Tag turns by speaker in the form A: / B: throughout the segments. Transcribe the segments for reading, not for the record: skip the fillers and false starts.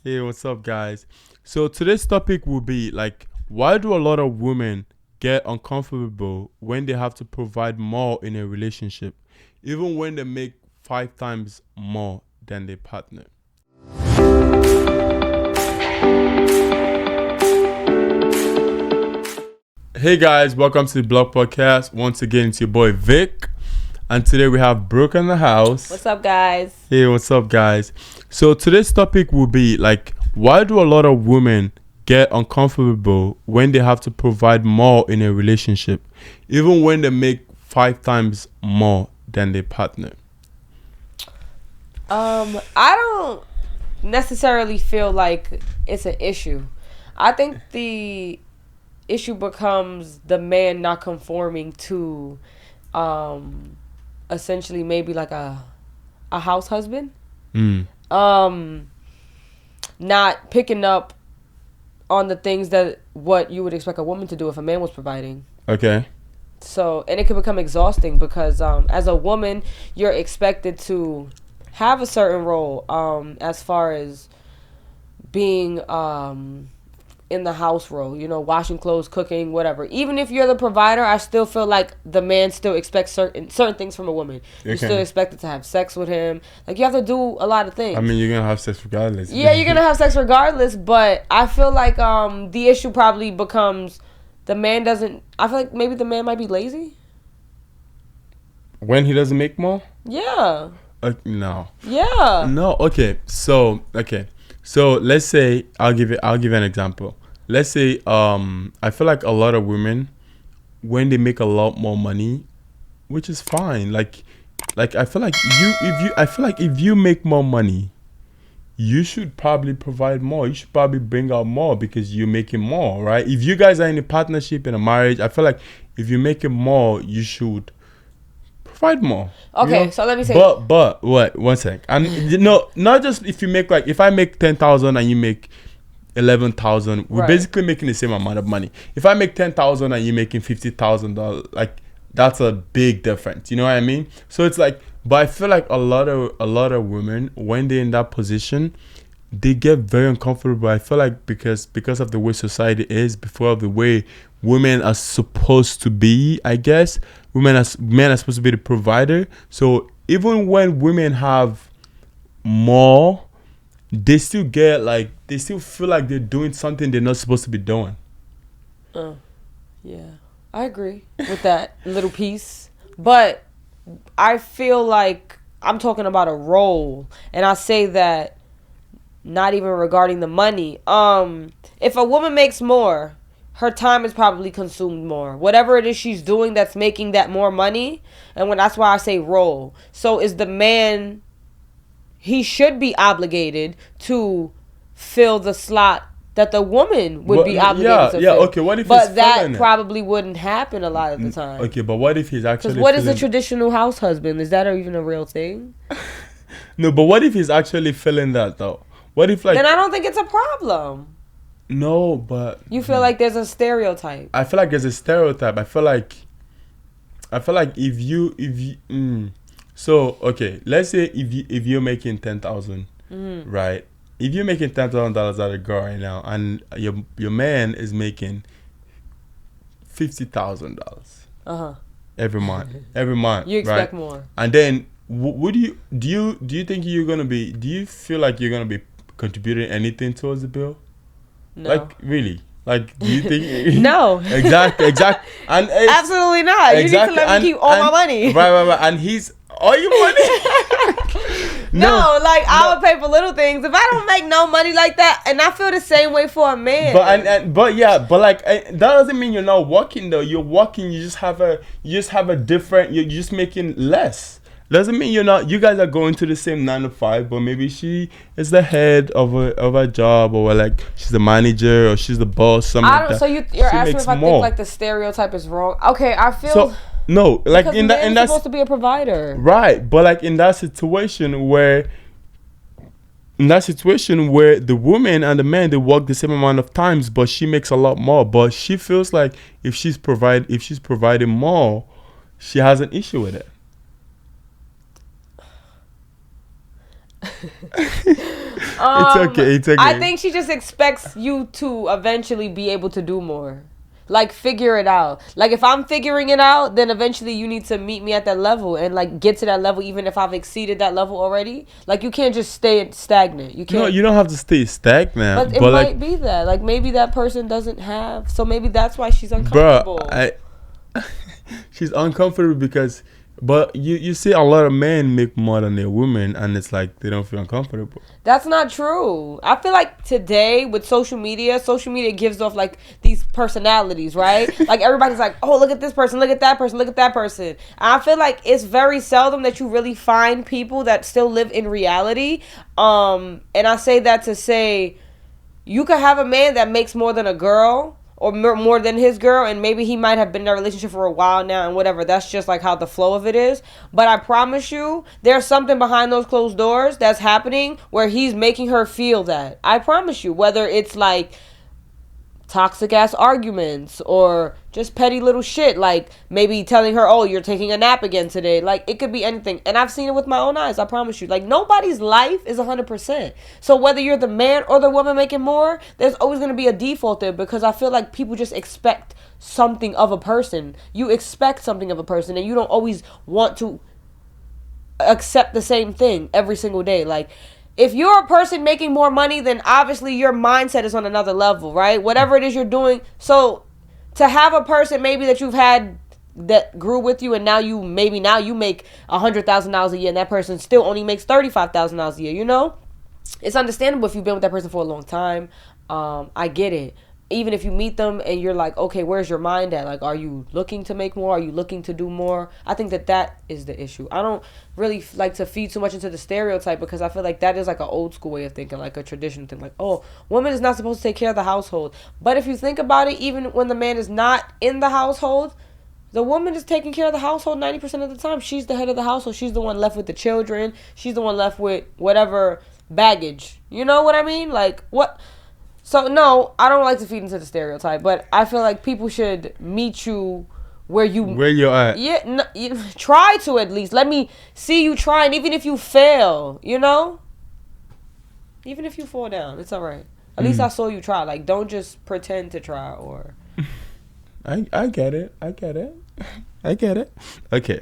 A: Hey, what's up, guys? So today's topic will be like, why do a lot of women get uncomfortable when they have to provide more in a relationship, even when they make 5 times more than their partner? Hey guys, welcome to the Blog Podcast. Once again, it's your boy Vic, and today we have Brooke in the house.
B: What's up, guys?
A: Hey, what's up, guys? So today's topic will be like, why do a lot of women get uncomfortable when they have to provide more in a relationship, even when they make 5 times more than their partner?
B: I don't necessarily feel like it's an issue. I think the issue becomes the man not conforming to essentially maybe like a house husband. Not picking up on the things that what you would expect a woman to do if a man was providing.
A: Okay.
B: So, and it can become exhausting because as a woman, you're expected to have a certain role as far as being in the house role, washing clothes, cooking, whatever. Even if you're the provider, I still feel like the man still expects certain things from a woman. You're still expected to have sex with him. Like, you have to do a lot of things.
A: I mean, you're going to have sex regardless.
B: Yeah, you're going to have sex regardless, but I feel like the issue probably becomes the man doesn't... I feel like maybe the man might be lazy.
A: When he doesn't make more?
B: Yeah.
A: No.
B: Yeah.
A: No, okay. So let's say I'll give you an example. Let's say I feel like a lot of women, when they make a lot more money, which is fine. Like I feel like if you make more money, you should probably provide more. You should probably bring out more because you're making more, right? If you guys are in a partnership, in a marriage, I feel like if you're making more, you should provide more.
B: Okay, so let me say.
A: But what? 1 sec. And not just if you make if I make 10,000 and you make 11,000, we're basically making the same amount of money. If I make 10,000 and you're making $50,000, like that's a big difference. You know what I mean? So it's like, but I feel like a lot of women, when they're in that position, they get very uncomfortable. I feel like because of the way society is, before the way women are supposed to be, I guess men are supposed to be the provider. So even when women have more, they still feel like they're doing something they're not supposed to be doing.
B: Yeah, I agree with that little piece, but I feel like I'm talking about a role, and I say that not even regarding the money. If a woman makes more, her time is probably consumed more. Whatever it is she's doing that's making that more money, and that's why I say role. So is the man, he should be obligated to fill the slot that the woman would be obligated to fill.
A: Okay, what if
B: but that probably wouldn't happen a lot of the time.
A: Okay, but what if he's actually...
B: Because what is a traditional house husband? Is that even a real thing?
A: No, but what if he's actually filling that, though? What if, like...
B: Then I don't think it's a problem.
A: No, but...
B: You feel like there's a stereotype.
A: I feel like there's a stereotype. I feel like if you so, okay, let's say if you're making 10,000, right? If you're making $10,000 at a girl right now, and your man is making $50,000 every month,
B: you expect
A: right?
B: more.
A: And then, do you think you're gonna be? Do you feel like you're gonna be contributing anything towards the bill?
B: No.
A: Like, really? Like, do you think?
B: No.
A: Exactly. And
B: absolutely not.
A: Exactly.
B: You need to let me keep all my money.
A: Right. And he's all your money.
B: No, like I would pay for little things. If I don't make no money like that, and I feel the same way for a man.
A: But that doesn't mean you're not working though. You're working. You just have a different. You're just making less. Doesn't mean you're not. You guys are going to the same 9 to 5, but maybe she is the head of a job, or like she's the manager, or she's the boss. Something like that.
B: So you're asking if I think like the stereotype is wrong. Okay, I feel.
A: So, no, like
B: in that's supposed to be a provider,
A: right? But like in that situation where the woman and the man, they work the same amount of times, but she makes a lot more. But she feels like if she's providing more, she has an issue with it. okay. It's okay.
B: I think she just expects you to eventually be able to do more. Like, figure it out. Like, if I'm figuring it out, then eventually you need to meet me at that level and, like, get to that level even if I've exceeded that level already. Like, you can't just stay stagnant. You can't.
A: No, you don't have to stay stagnant.
B: But it might be that. Like, maybe that person doesn't have. So maybe that's why she's uncomfortable.
A: She's uncomfortable because... But you see a lot of men make more than their women, and it's like they don't feel uncomfortable.
B: That's not true. I feel like today with social media gives off like these personalities, right? Like everybody's like, oh, look at this person, look at that person, look at that person. And I feel like it's very seldom that you really find people that still live in reality. And I say that to say you could have a man that makes more than a girl, or more than his girl, and maybe he might have been in a relationship for a while now and whatever. That's just like how the flow of it is. But I promise you, there's something behind those closed doors that's happening where he's making her feel that. I promise you, whether it's like toxic ass arguments or just petty little shit, like maybe telling her, oh, you're taking a nap again today. Like, it could be anything. And I've seen it with my own eyes, I promise you. Like, nobody's life is 100%. So whether you're the man or the woman making more, there's always going to be a default there, because I feel like people just expect something of a person. You expect something of a person, and you don't always want to accept the same thing every single day. Like, if you're a person making more money, then obviously your mindset is on another level, right? Whatever it is you're doing. So to have a person maybe that you've had that grew with you, and now you make $100,000 a year, and that person still only makes $35,000 a year, you know? It's understandable if you've been with that person for a long time. I get it. Even if you meet them and you're like, okay, where's your mind at? Like, are you looking to make more? Are you looking to do more? I think that is the issue. I don't really like to feed too much into the stereotype, because I feel like that is like an old school way of thinking, like a traditional thing. Like, oh, woman is not supposed to take care of the household. But if you think about it, even when the man is not in the household, the woman is taking care of the household 90% of the time. She's the head of the household. She's the one left with the children. She's the one left with whatever baggage. You know what I mean? Like, what... So, no, I don't like to feed into the stereotype, but I feel like people should meet you where you're at. Yeah, try to at least. Let me see you try, and even if you fail, you know? Even if you fall down, it's all right. At least I saw you try. Like, don't just pretend to try or...
A: I get it. Okay.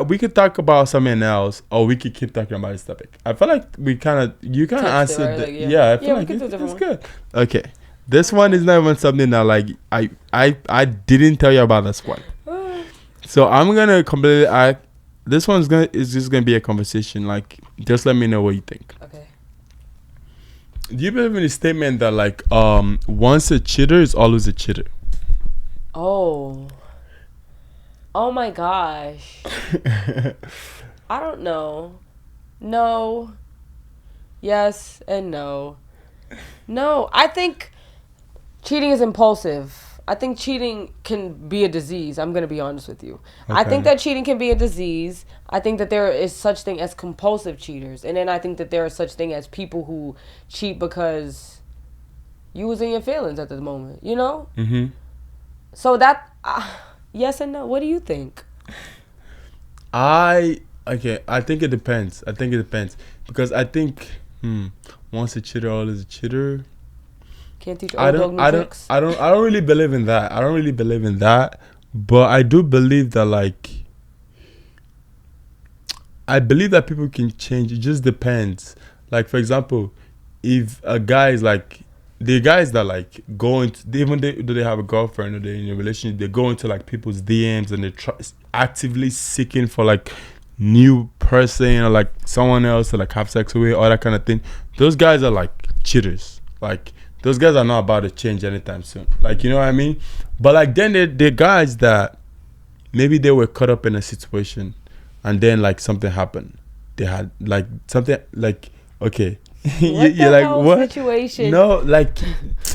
A: We could talk about something else, or we could keep talking about this topic. I feel like you kind of answered
B: right?
A: that.
B: Like,
A: yeah, I feel like it's good. Okay, this one is not even something that like I didn't tell you about this one. So I'm gonna completely. This one's just gonna be a conversation. Like, just let me know what you think.
B: Okay.
A: Do you believe in the statement that like once a cheater is always a cheater?
B: Oh my gosh. I don't know. No. Yes and no. No, I think cheating is impulsive. I think cheating can be a disease. I'm going to be honest with you. Okay. I think that cheating can be a disease. I think that there is such thing as compulsive cheaters. And then I think that there is such thing as people who cheat because you was in your feelings at the moment, you know? Mm-hmm. So that... yes and no. What do you think?
A: I think it depends. Because I think once a cheater, always a cheater.
B: Can't teach old dog new tricks.
A: I don't really believe in that. But I do believe that like I believe that people can change. It just depends. Like, for example, if a guy is like, the guys that like go into, even though they have a girlfriend or they're in a relationship, they go into like people's DMs and they're actively seeking for like new person or like someone else to like have sex with, all that kind of thing. Those guys are like cheaters. Like, those guys are not about to change anytime soon. Like, you know what I mean? But like then they're guys that maybe they were caught up in a situation and then like something happened. They had like something like, okay.
B: You're like, what situation?
A: No, like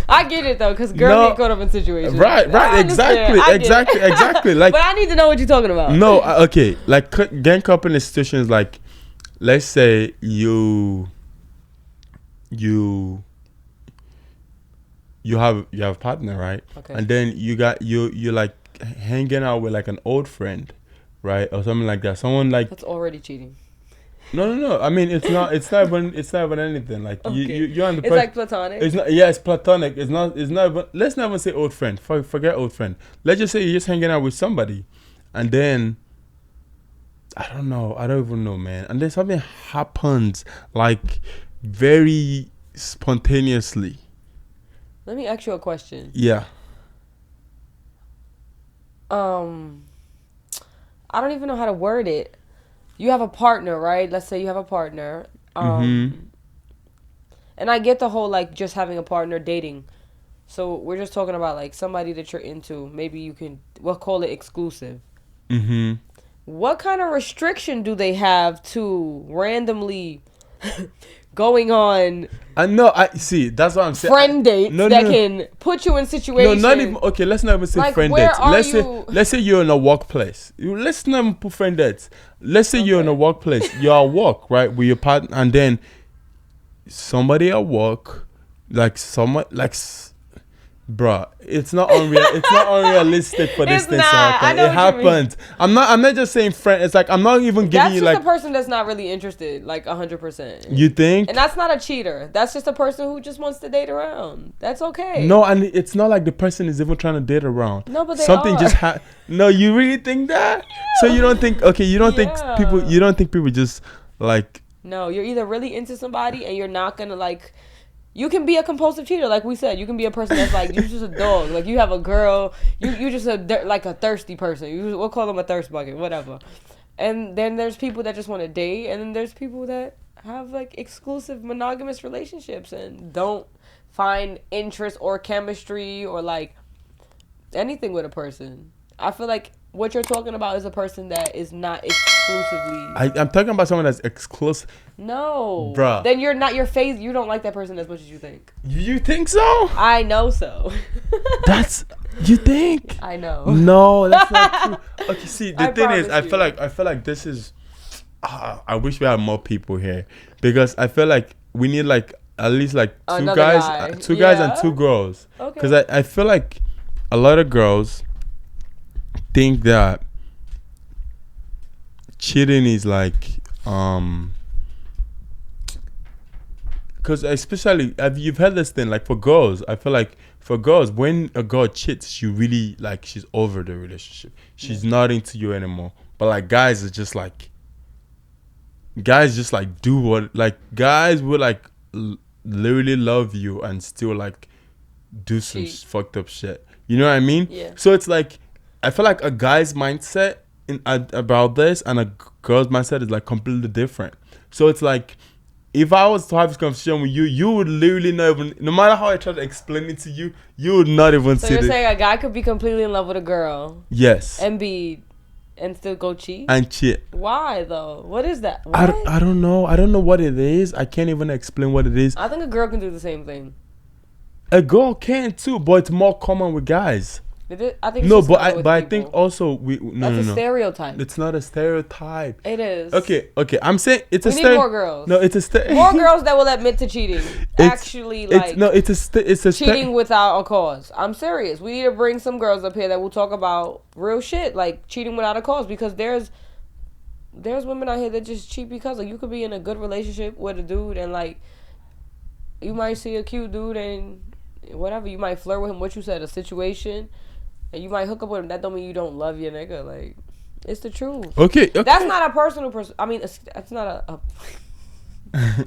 B: I get it though, because girls get caught up in situations.
A: Right, exactly. Like,
B: but I need to know what you're talking about.
A: No, okay, like getting caught up in a situation is like, let's say you have a partner, right? Okay. And then you're like hanging out with like an old friend, right, or something like that. Someone like
B: that's already cheating.
A: No. I mean, it's not. It's not even. It's not even anything. Like you're on the.
B: It's like platonic.
A: It's not. Yeah, it's platonic. It's not. It's not. Even, let's not even say old friend. Forget old friend. Let's just say you're just hanging out with somebody, and then I don't know. I don't even know, man. And then something happens, like very spontaneously.
B: Let me ask you a question.
A: Yeah.
B: I don't even know how to word it. You have a partner, right? Let's say you have a partner. And I get the whole, like, just having a partner, dating. So we're just talking about, like, somebody that you're into. Maybe we'll call it exclusive. What kind of restriction do they have to randomly going on?
A: I know. I see. That's what I'm saying.
B: Friend dates can put you in situations.
A: No, not even. Okay, let's not even say
B: like,
A: friend dates. Let's say you're in a workplace. Let's not even put friend dates. Let's say you're in a workplace. You're at work, right, with your partner, and then somebody at work, like someone, like. Bruh, it's not unrealistic for this thing to happen. It happens. I'm not just saying friend. It's like I'm not even giving you like.
B: That's just a person that's not really interested, like 100%.
A: You think?
B: And that's not a cheater. That's just a person who just wants to date around. That's okay.
A: No, and it's not like the person is even trying to date around.
B: No, but they
A: something
B: are.
A: just No, you really think that? Yeah. So you don't think? Okay, you don't think people? You don't think people just like?
B: No, you're either really into somebody and you're not gonna like. You can be a compulsive cheater, like we said. You can be a person that's like, you're just a dog. Like, you have a girl, you just like a thirsty person. We'll call them a thirst bucket, whatever. And then there's people that just want to date, and then there's people that have, like, exclusive monogamous relationships and don't find interest or chemistry or, like, anything with a person. I feel like what you're talking about is a person that is not exclusively.
A: I'm talking about someone that's exclusive.
B: No,
A: bruh.
B: Then you're not your phase. You don't like that person as much as you think.
A: You think so?
B: I know so.
A: You think?
B: I know.
A: No, that's not true. Okay, see, the thing is, I feel like this is. I wish we had more people here because I feel like we need like at least like two guys and two girls. Okay. Because I feel like a lot of girls think that cheating is like because especially you've heard this thing like for girls. I feel like for girls, when a girl cheats, she really like she's over the relationship. She's not into you anymore. But like guys are just like do what like guys will like literally love you and still like do some fucked up shit. You know what I mean?
B: Yeah.
A: So it's like I feel like a guy's mindset about this and a girl's mindset is like completely different. So it's like if I was to have this conversation with you, you would literally not even, no matter how I try to explain it to you, you would not even see it.
B: So you're saying a guy could be completely in love with a girl?
A: Yes.
B: And still go cheat?
A: And cheat.
B: Why though? What is that?
A: I don't know. I don't know what it is. I can't even explain what it is.
B: I think a girl can do the same thing.
A: A girl can too, but it's more common with guys.
B: I think
A: no, but I think also that's
B: a stereotype.
A: It's not a stereotype.
B: It is.
A: Okay. I'm saying it's
B: we need more girls.
A: No, it's a
B: more girls that will admit to cheating. Actually, like
A: it's a
B: cheating without a cause. I'm serious. We need to bring some girls up here that will talk about real shit, like cheating without a cause, because there's women out here that just cheat because like you could be in a good relationship with a dude and like you might see a cute dude and whatever, you might flirt with him, what you said, a situation. And you might hook up with him. That don't mean you don't love your nigga. Like, it's the truth.
A: Okay.
B: That's not a personal I mean, that's not a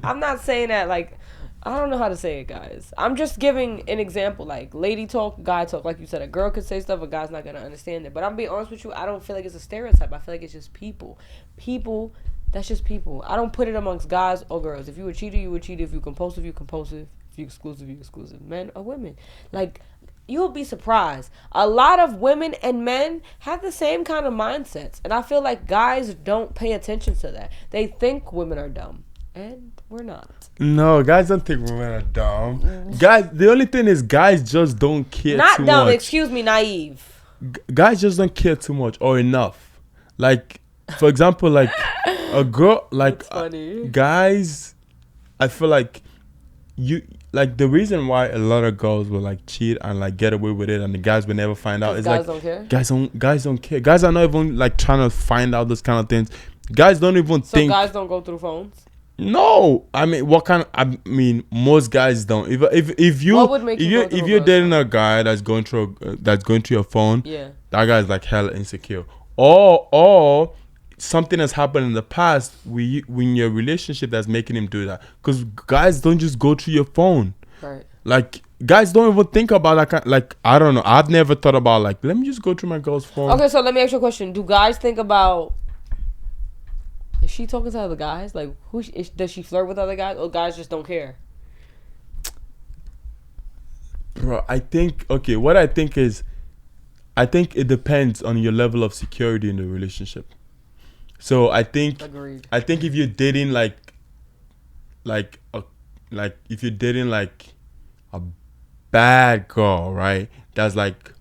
B: I'm not saying that, like, I don't know how to say it, guys. I'm just giving an example. Like, lady talk, guy talk. Like you said, a girl could say stuff, a guy's not going to understand it. But I'm being honest with you, I don't feel like it's a stereotype. I feel like it's just people. People, that's just people. I don't put it amongst guys or girls. If you a cheater, you a cheater. If you compulsive, you compulsive. If you exclusive, you exclusive. Men or women. Like, you'll be surprised. A lot of women and men have the same kind of mindsets. And I feel like guys don't pay attention to that. They think women are dumb. And we're not.
A: No, guys don't think women are dumb. Guys, the only thing is guys just don't care
B: not
A: too
B: dumb,
A: much.
B: excuse me, naive.
A: Guys just don't care too much or enough. Like, for example, like a girl, like guys, I feel like like the reason why a lot of girls will like cheat and like get away with it and the guys will never find out is
B: guys
A: like
B: don't care.
A: Guys don't care. Guys are not even like trying to find out those kind of things. guys don't even
B: So
A: think.
B: guys don't go through phones.
A: No, I mean, most guys don't. If you
B: What would make you go through
A: if
B: a
A: you're
B: guy's
A: dating
B: phone?
A: a guy that's going through your phone,
B: Yeah.
A: that guy's like hella insecure. Or something has happened in the past when your relationship that's making him do that. Because guys don't just go through your phone.
B: Right.
A: Like guys don't even think about that. Like I don't know. I've never thought about like let me just go through my girl's phone.
B: Okay, so let me ask you a question. Do guys think about? Is she talking to other guys? Like, does she flirt with other guys, or guys just don't care?
A: Bro, I think what I think is, I think it depends on your level of security in the relationship. So I think
B: Agreed.
A: I think if you're dating like if you're dating like a bad girl, right? That's like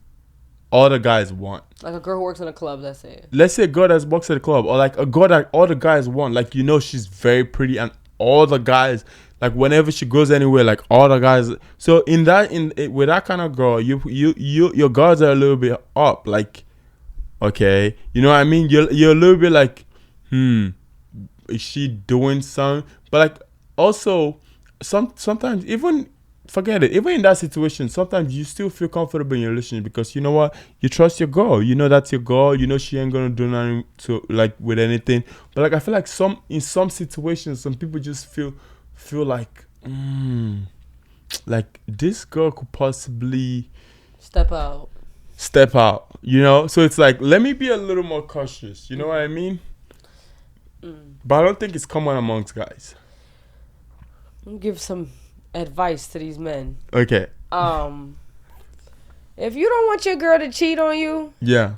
A: all the guys want.
B: Like a girl who works in a club, let's say.
A: Let's say a girl that works at the club, or like a girl that all the guys want. Like she's very pretty, and all the guys like whenever she goes anywhere, like all the guys. So with that kind of girl, your guards are a little bit up. Like, okay, you know what I mean? You're a little bit like, is she doing something? But like also sometimes even. Forget it. Even in that situation, sometimes you still feel comfortable in your relationship because you know what, you trust your girl. You know that's your girl. You know she ain't gonna do nothing to like with anything. But like I feel like in some situations, some people just feel like this girl could possibly
B: Step out.
A: You know, so it's like let me be a little more cautious. You know what I mean? But I don't think it's common amongst guys.
B: I'll give some advice to these men.
A: Okay.
B: If you don't want your girl to cheat on you,
A: Yeah.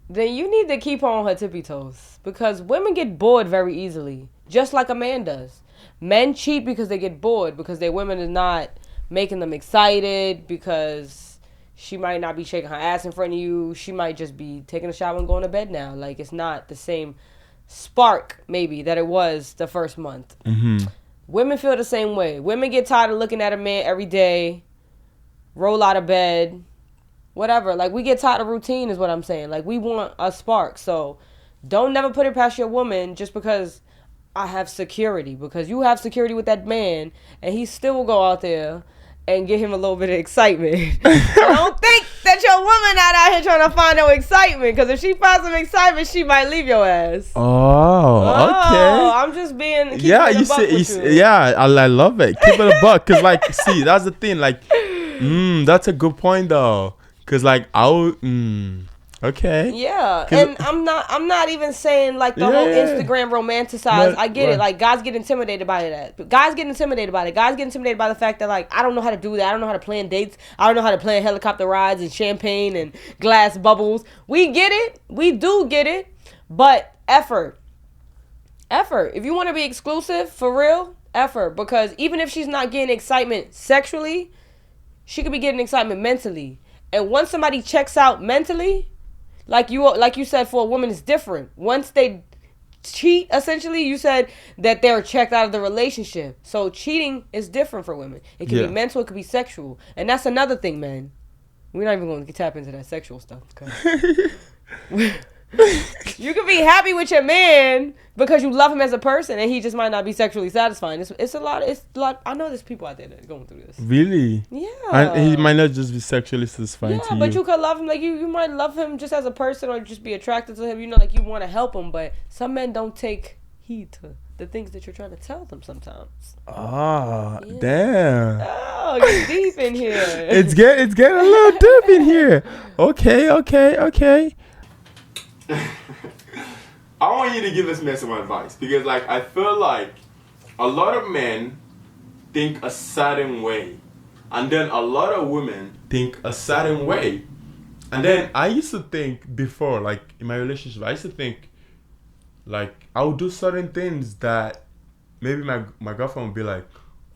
B: then you need to keep her on her tippy toes, because women get bored very easily, just like a man does. Men cheat because they get bored, because their women is not making them excited, because she might not be shaking her ass in front of you. She might just be taking a shower and going to bed now. Like, it's not the same spark maybe that it was the first month. Women feel the same way. Women get tired of looking at a man every day, roll out of bed, whatever. Like, we get tired of routine is what I'm saying. Like, we want a spark. So don't never put it past your woman just because I have security. Because you have security with that man, and he still will go out there and give him a little bit of excitement. So don't think that your woman not out here trying to find no excitement. Because if she finds some excitement, she might leave your ass.
A: Oh, okay.
B: I'm just being.
A: Yeah, I love it. Keep it a buck, cause like, see, that's the thing. Like, that's a good point though, cause like okay.
B: Yeah, and I'm not even saying like the whole Instagram romanticized. I get it. Like, guys get intimidated by that. But guys get intimidated by it. Guys get intimidated by the fact that like I don't know how to do that. I don't know how to plan dates. I don't know how to plan helicopter rides and champagne and glass bubbles. We get it. We do get it. But effort. If you want to be exclusive for real, effort. Because even if she's not getting excitement sexually, she could be getting excitement mentally. And once somebody checks out mentally, like you said, for a woman, it's different. Once they cheat, essentially, you said that they're checked out of the relationship. So cheating is different for women. It can be mental, it could be sexual. And that's another thing, man. We're not even going to tap into that sexual stuff. You can be happy with your man because you love him as a person, and he just might not be sexually satisfying. It's a lot. I know there's people out there that are going through this.
A: Really?
B: Yeah.
A: And he might not just be sexually satisfying to you.
B: Yeah, but you could love him. Like, you might love him just as a person, or just be attracted to him. You know, like, you want to help him, but some men don't take heed to the things that you're trying to tell them sometimes.
A: Damn.
B: Oh, you're deep in here.
A: It's getting a little deep in here. Okay. I want you to give this man some advice, because like I feel like a lot of men think a certain way, and then a lot of women think a certain way. And then I used to think before, like in my relationship, I used to think like I would do certain things that maybe my girlfriend would be like,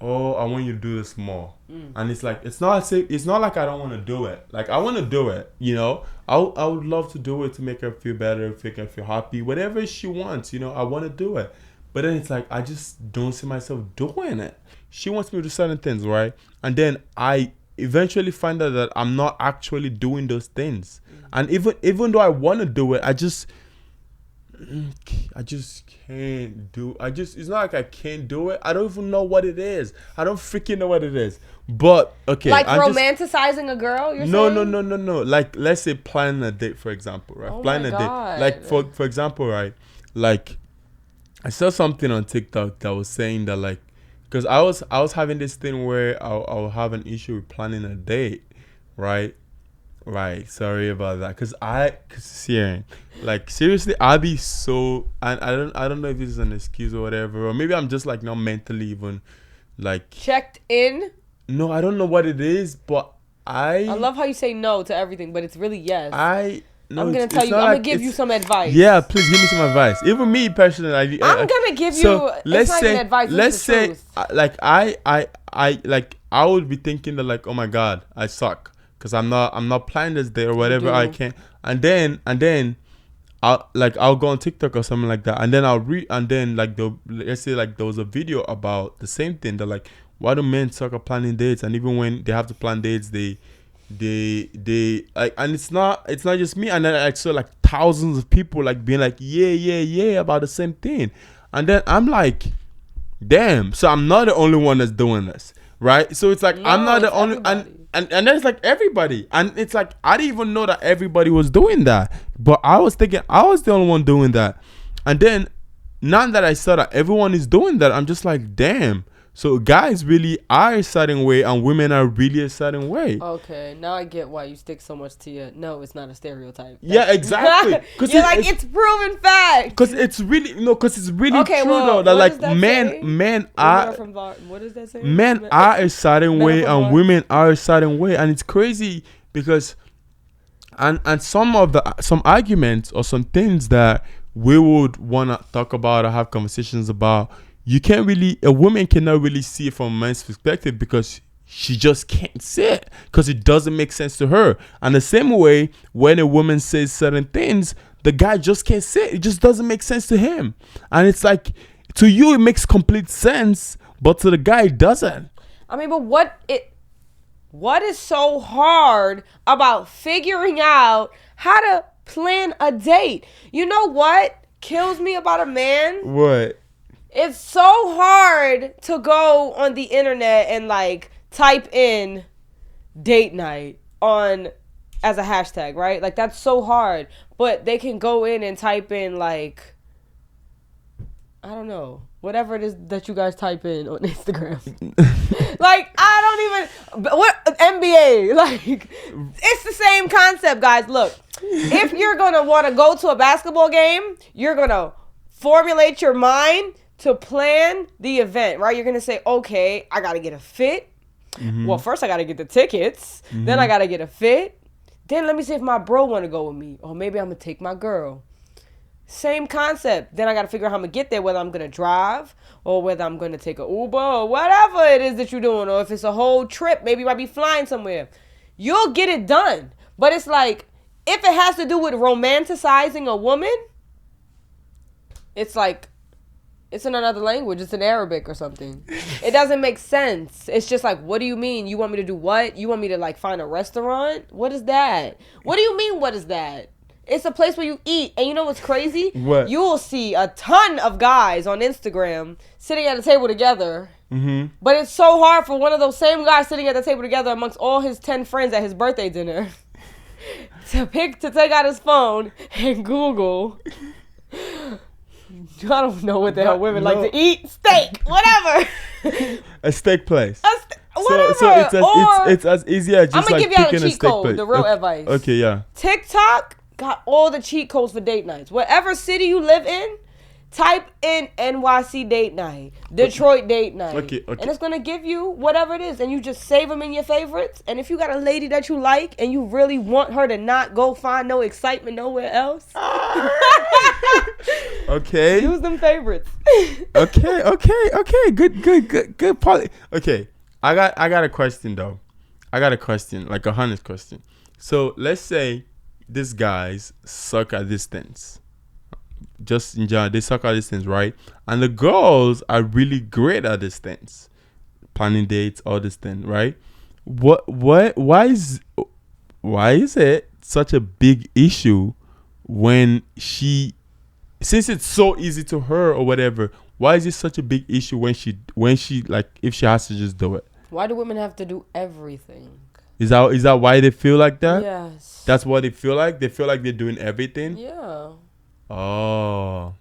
A: oh, I want you to do this more. And it's like, it's not like I don't want to do it. Like, I want to do it, you know. I would love to do it to make her feel better, make her feel happy, whatever she wants, you know. I want to do it. But then it's like, I just don't see myself doing it. She wants me to do certain things, right? And then I eventually find out that I'm not actually doing those things. And even though I want to do it, I just I just can't do. It's not like I can't do it. I don't even know what it is. I don't freaking know what it is. But okay,
B: like romanticizing a girl. You're saying?
A: No. Like, let's say planning a date, for example, right?
B: Oh
A: planning
B: my
A: a
B: God.
A: date. Like for example, right? Like, I saw something on TikTok that was saying that, like, because I was having this thing where I'll have an issue with planning a date, right? Right. Sorry about that. Cause yeah, like, seriously, I'll be so, and I don't know if this is an excuse or whatever, or maybe I'm just like not mentally even like
B: checked in.
A: No, I don't know what it is, but I
B: love how you say no to everything, but it's really yes.
A: No,
B: I'm gonna tell you. I'm gonna give you some advice.
A: Yeah, please give me some advice. Even me personally,
B: I'm gonna give you. It's not even advice.
A: Let's say, like, I would be thinking that, like, oh my God, I suck because I'm not planning this day or whatever. I can't. And then I'll go on TikTok or something like that, and then like, let's say, like, there was a video about the same thing. They're like, why do men suck at planning dates? And even when they have to plan dates, they like, and it's not just me. And then I saw like thousands of people like being like yeah about the same thing, and then I'm like, damn, so I'm not the only one that's doing this, right? So it's like, no, I'm not the only everybody. and then it's like everybody, and it's like I didn't even know that everybody was doing that, but I was thinking I was the only one doing that. And then now that I saw that everyone is doing that, I'm just like, damn. So guys really are a certain way, and women are really a certain way.
B: Okay, now I get why you stick so much to your. No, it's not a stereotype.
A: Yeah, exactly.
B: You're like, it's proven fact.
A: Because it's really true though. That, like, men are.
B: What does that say?
A: Men are a certain way, and women are a certain way, and it's crazy because, and some arguments or some things that we would want to talk about or have conversations about. A woman cannot really see it from a man's perspective because she just can't see it because it doesn't make sense to her. And the same way, when a woman says certain things, the guy just can't see it. It just doesn't make sense to him. And it's like, to you, it makes complete sense, but to the guy, it doesn't.
B: I mean, but what is so hard about figuring out how to plan a date? You know what kills me about a man?
A: What?
B: It's so hard to go on the internet and, like, type in date night as a hashtag, right? Like, that's so hard. But they can go in and type in, like, I don't know, whatever it is that you guys type in on Instagram. Like, I don't even, what, NBA, like, it's the same concept, guys. Look, if you're going to want to go to a basketball game, you're going to formulate your mind to plan the event, right? You're going to say, okay, I got to get a fit. Mm-hmm. Well, first I got to get the tickets. Mm-hmm. Then I got to get a fit. Then let me see if my bro want to go with me. Or maybe I'm going to take my girl. Same concept. Then I got to figure out how I'm going to get there, whether I'm going to drive or whether I'm going to take an Uber or whatever it is that you're doing. Or if it's a whole trip, maybe you might be flying somewhere. You'll get it done. But it's like, if it has to do with romanticizing a woman, it's like, it's in another language. It's in Arabic or something. It doesn't make sense. It's just like, what do you mean? You want me to do what? You want me to, like, find a restaurant? What is that? What do you mean, what is that? It's a place where you eat. And you know what's crazy?
A: What?
B: You will see a ton of guys on Instagram sitting at a table together.
A: Mm-hmm.
B: But it's so hard for one of those same guys sitting at the table together amongst all his 10 friends at his birthday dinner to take out his phone and Google... I don't know what the hell women like to eat. Steak, whatever.
A: A steak place.
B: Whatever.
A: So it's as easy as just, like,
B: picking a steak place. I'm going to give you
A: a
B: cheat code, the real advice.
A: Okay, yeah.
B: TikTok got all the cheat codes for date nights. Whatever city you live in, type in NYC date night, Detroit date night.
A: Okay.
B: And it's going to give you whatever it is. And you just save them in your favorites. And if you got a lady that you like and you really want her to not go find no excitement nowhere else.
A: Okay.
B: Use them favorites.
A: Okay. Good part. Okay. I got a question though. Like a honest question. So let's say these guys suck at this things. Just in general, they suck at these things, right? And the girls are really great at these things. Planning dates, all this thing, right? Why is it such a big issue when she since it's so easy to her or whatever, why is it such a big issue when she like if she has to just do it?
B: Why do women have to do everything?
A: Is that why they feel like that?
B: Yes.
A: That's what they feel like. They feel like they're doing everything.
B: Yeah.
A: Oh.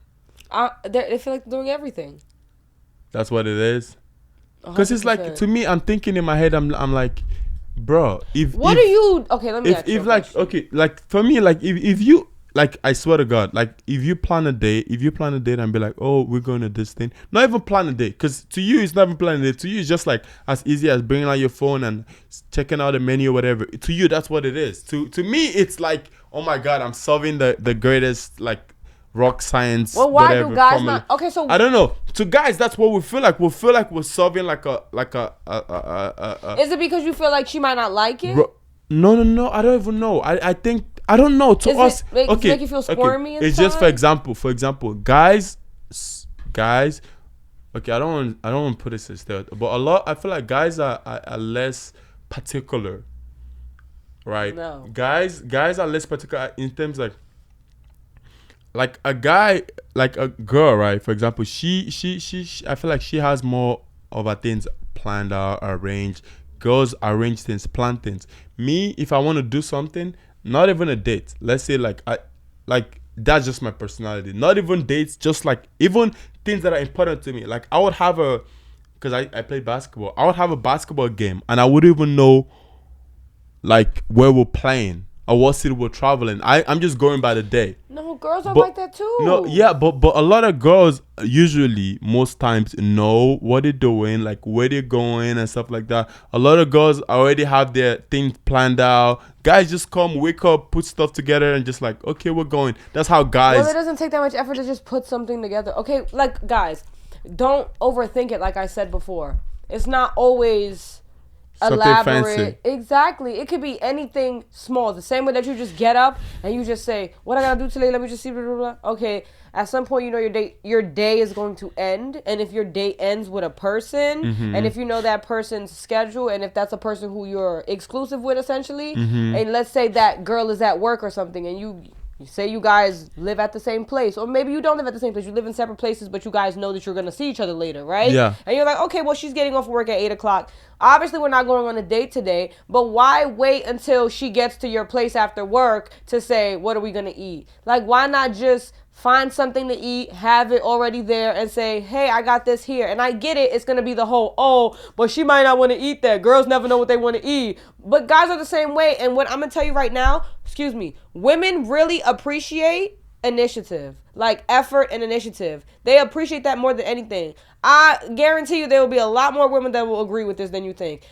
B: They feel like they're doing everything.
A: That's what it is. Because it's like, to me, I'm thinking in my head, I'm like, bro, if
B: what
A: if,
B: are you? Okay, let me.
A: If like question. Okay, like for me, like if you like, I swear to God, like if you plan a date and be like, oh, we're going to this thing, not even plan a date, because to you it's not even planning a date. To you it's just like as easy as bringing out your phone and checking out the menu or whatever. To you that's what it is. To me it's like, oh my God, I'm solving the greatest like rock science.
B: Well, why
A: whatever
B: do guys
A: formula.
B: not? Okay, so
A: I don't know. To guys, that's what we feel like. We feel like we're solving like a.
B: Is it because you feel like she might not like it?
A: No. I don't even know. I think I don't know. To us,
B: does it make you feel squirmy?
A: Okay. It's just for example, guys. Okay, I don't want to put it as that, but I feel like guys are less particular, right?
B: No.
A: Guys are less particular in terms like a guy, like a girl, right? For example, she I feel like she has more of her things planned out, arranged. Girls arrange things, plan things. Me, if I want to do something, not even a date. Let's say like that's just my personality. Not even dates, just like even things that are important to me. Like I would have because I play basketball. I would have a basketball game and I wouldn't even know like where we're playing or what city we're traveling. I'm just going by the day.
B: No, girls are like that too.
A: No, yeah, but a lot of girls usually most times know what they're doing, like where they're going and stuff like that. A lot of girls already have their things planned out. Guys just come, wake up, put stuff together and just like, okay, we're going. That's how guys.
B: Well, it doesn't take that much effort to just put something together. Okay, like guys, don't overthink it. Like I said before, it's not always elaborate. Fancy. Exactly. It could be anything small. The same way that you just get up and you just say, what I gotta do today, let me just see, blah, blah, blah. Okay, at some point you know your day is going to end, and if your day ends with a person, and if you know that person's schedule, and if that's a person who you're exclusive with essentially, and let's say that girl is at work or something, and you say you guys live at the same place, or maybe you don't live at the same place, you live in separate places, but you guys know that you're going to see each other later, right?
A: Yeah.
B: And you're like, okay, well, she's getting off work at 8 o'clock. Obviously, we're not going on a date today, but why wait until she gets to your place after work to say, what are we going to eat? Like, why not just find something to eat, have it already there, and say, hey, I got this here. And I get it. It's going to be the whole, oh, but she might not want to eat that. Girls never know what they want to eat. But guys are the same way. And what I'm going to tell you right now, women really appreciate initiative, like effort and initiative. They appreciate that more than anything. I guarantee you there will be a lot more women that will agree with this than you think.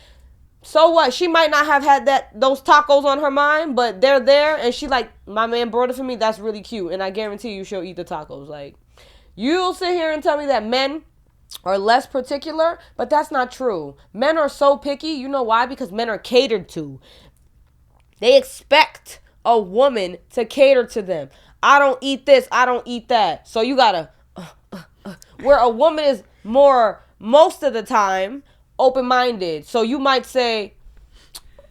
B: So what? She might not have had those tacos on her mind, but they're there, and she like, my man brought it for me. That's really cute, and I guarantee you she'll eat the tacos. Like, you'll sit here and tell me that men are less particular, but that's not true. Men are so picky. You know why? Because men are catered to. They expect a woman to cater to them. I don't eat this. I don't eat that. So you gotta, where a woman is more, most of the time, open-minded. So you might say,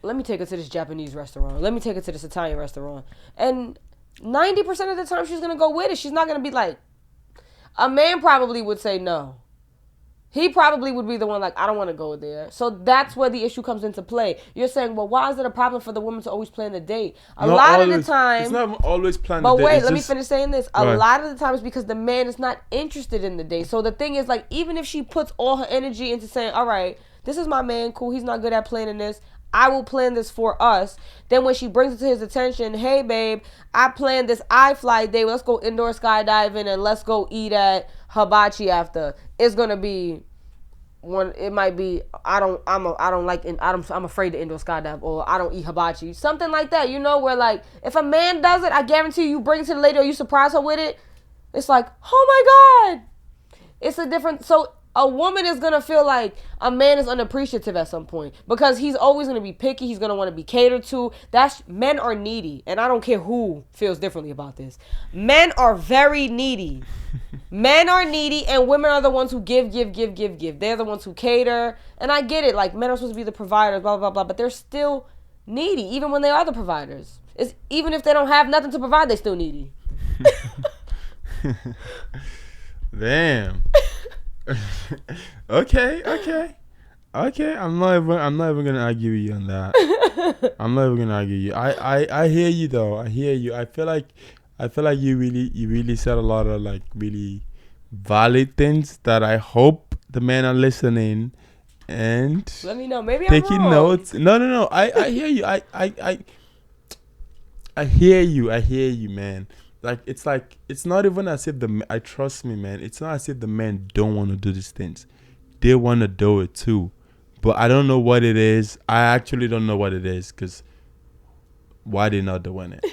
B: let me take her to this Japanese restaurant. Let me take her to this Italian restaurant. And 90% of the time she's going to go with it. She's not going to be like, a man probably would say no. He probably would be the one like, I don't want to go there. So that's where the issue comes into play. You're saying, well, why is it a problem for the woman to always plan the date? A lot of the time.
A: It's not always planned the date.
B: But wait, let me finish saying this. A lot of the time it's because the man is not interested in the date. So the thing is, like, even if she puts all her energy into saying, all right, this is my man, cool, he's not good at planning this, I will plan this for us. Then when she brings it to his attention, hey, babe, I planned this iFly day. Let's go indoor skydiving and let's go eat at Hibachi after. It's going to be one. It might be, I'm afraid to indoor skydive, or I don't eat hibachi. Something like that, you know, where like, if a man does it, I guarantee you bring it to the lady or you surprise her with it. It's like, oh my God. It's a different, so a woman is going to feel like a man is unappreciative at some point because he's always going to be picky. He's going to want to be catered to. Men are needy. And I don't care who feels differently about this. Men are very needy. Men are needy and women are the ones who give. They're the ones who cater. And I get it. Like, men are supposed to be the providers, blah, blah, blah. But they're still needy even when they are the providers. Even if they don't have nothing to provide, they're still needy.
A: Damn. Okay. I'm not even gonna argue with you on that. I'm not even gonna argue you. I hear you though. I hear you. I feel like you really said a lot of like really valid things that I hope the men are listening and
B: Let me know. Maybe I'm
A: taking
B: wrong.
A: notes. No. I hear you. I hear you. I hear you, man. Like it's not even as if I trust me, man. It's not as if the men don't want to do these things. They want to do it too, but I don't know what it is. I actually don't know what it is because why they not doing it.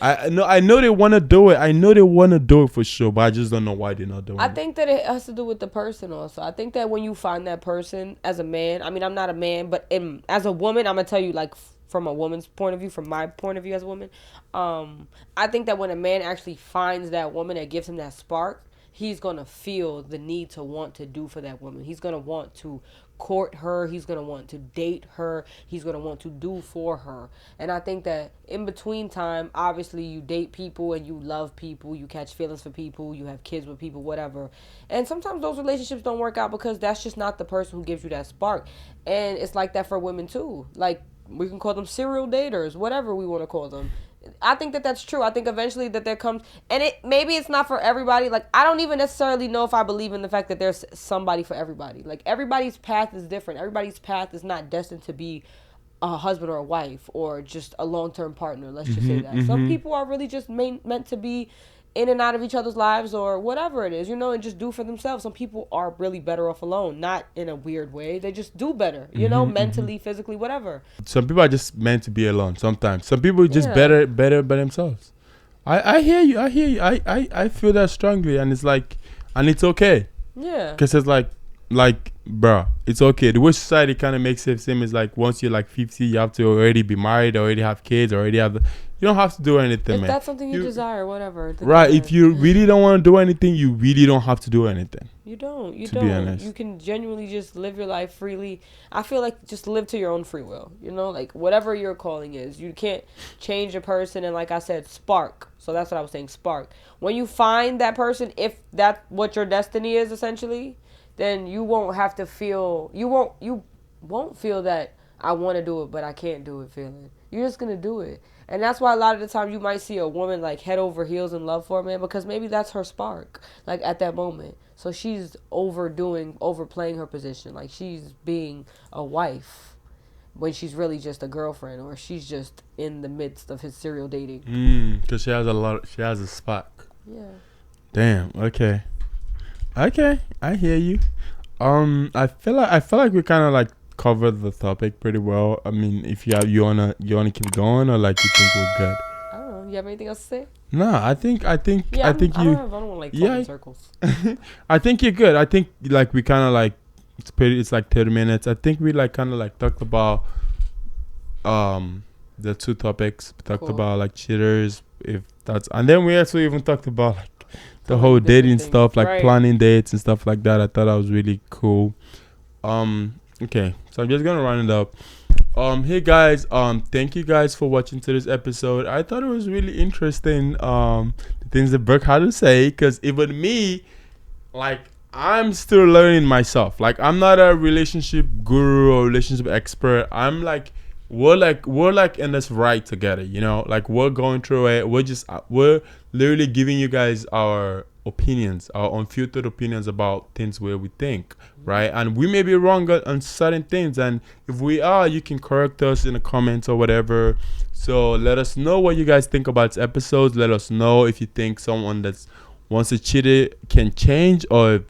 A: I know they want to do it. I know they want to do it for sure, but I just don't know why they're not doing it.
B: I think that it has to do with the person also. I think that when you find that person as a man, I mean, I'm not a man, but as a woman, I'm going to tell you, like, from a woman's point of view, from my point of view as a woman, I think that when a man actually finds that woman that gives him that spark, he's going to feel the need to want to do for that woman. He's going to want to court her. He's going to want to date her. He's going to want to do for her. And I think that in between time, obviously you date people and you love people. You catch feelings for people. You have kids with people, whatever. And sometimes those relationships don't work out because that's just not the person who gives you that spark. And it's like that for women too. Like, we can call them serial daters, whatever we want to call them. I think that that's true. I think eventually that there comes, and maybe it's not for everybody. Like, I don't even necessarily know if I believe in the fact that there's somebody for everybody. Like, everybody's path is different. Everybody's path is not destined to be a husband or a wife or just a long-term partner. Let's just say that. Some people are really just meant to be in and out of each other's lives or whatever it is, and just do for themselves. Some people are really better off alone, not in a weird way. They just do better, mentally, physically, whatever.
A: Some people are just meant to be alone sometimes. Some people are just better by themselves. I hear you. I feel that strongly, and it's like, and it's okay.
B: Yeah.
A: Because it's like, bruh, it's okay. The way society kind of makes it seem is like once you're like 50, you have to already be married, already have kids, already have. You don't have to do anything, man.
B: If that's something you desire, whatever.
A: Right. If you really don't want to do anything, you really don't have to do anything.
B: You don't.
A: To be honest.
B: You can genuinely just live your life freely. I feel like just live to your own free will. Like whatever your calling is. You can't change a person, and like I said, spark. So that's what I was saying, spark. When you find that person, if that's what your destiny is essentially, then you won't have to feel you won't feel that I want to do it but I can't do it feeling. You're just gonna do it. And that's why a lot of the time you might see a woman like head over heels in love for a man because maybe that's her spark, like at that moment. So she's overplaying her position. Like she's being a wife when she's really just a girlfriend, or she's just in the midst of his serial dating.
A: Because she has a spark.
B: Yeah.
A: Damn. Okay. I hear you. I feel like we kind of like covered the topic pretty well. I mean, if you wanna keep going, or like you think we're good.
B: I don't know. You have anything else to say?
A: No, I think
B: Yeah,
A: I
B: don't want to like talk in circles.
A: I think you're good. I think like we kind of like it's like 30 minutes. I think we like kind of like talked about the two topics. We talked about like cheaters, and then we also even talked about like the whole dating stuff, like planning dates and stuff like that. I thought that was really cool. Okay, so I'm just gonna run it up. Hey guys, thank you guys for watching to this episode. I thought it was really interesting, the things that Brooke had to say, because even me, like, I'm still learning myself. Like, I'm not a relationship guru or relationship expert. I'm like, we're like in this ride together, like we're going through it. We're literally giving you guys our opinions, our unfiltered opinions about things where we think, right? And we may be wrong on certain things, and if we are, you can correct us in the comments or whatever. So let us know what you guys think about episodes. Let us know if you think someone that's once a cheater can change, or if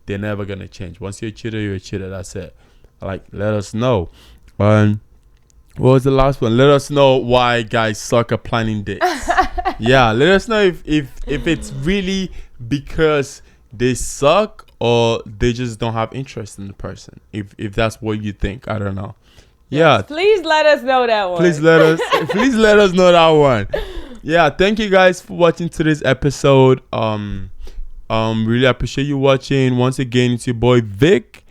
A: they're never gonna change. Once you're a cheater, you're a cheater. That's it. Like, let us know. And what was the last one? Let us know why guys suck at planning dates. Yeah, let us know if it's really because they suck or they just don't have interest in the person. If that's what you think, I don't know. Yeah,
B: please let us know that one.
A: Please let us know that one. Yeah, thank you guys for watching today's episode. Really appreciate you watching. Once again, it's your boy Vic,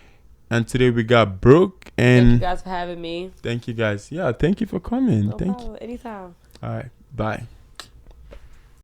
A: and today we got Brooke. And
B: thank you guys for having me.
A: Thank you guys. Yeah, thank you for coming.
B: No problem. Anytime.
A: All right, bye.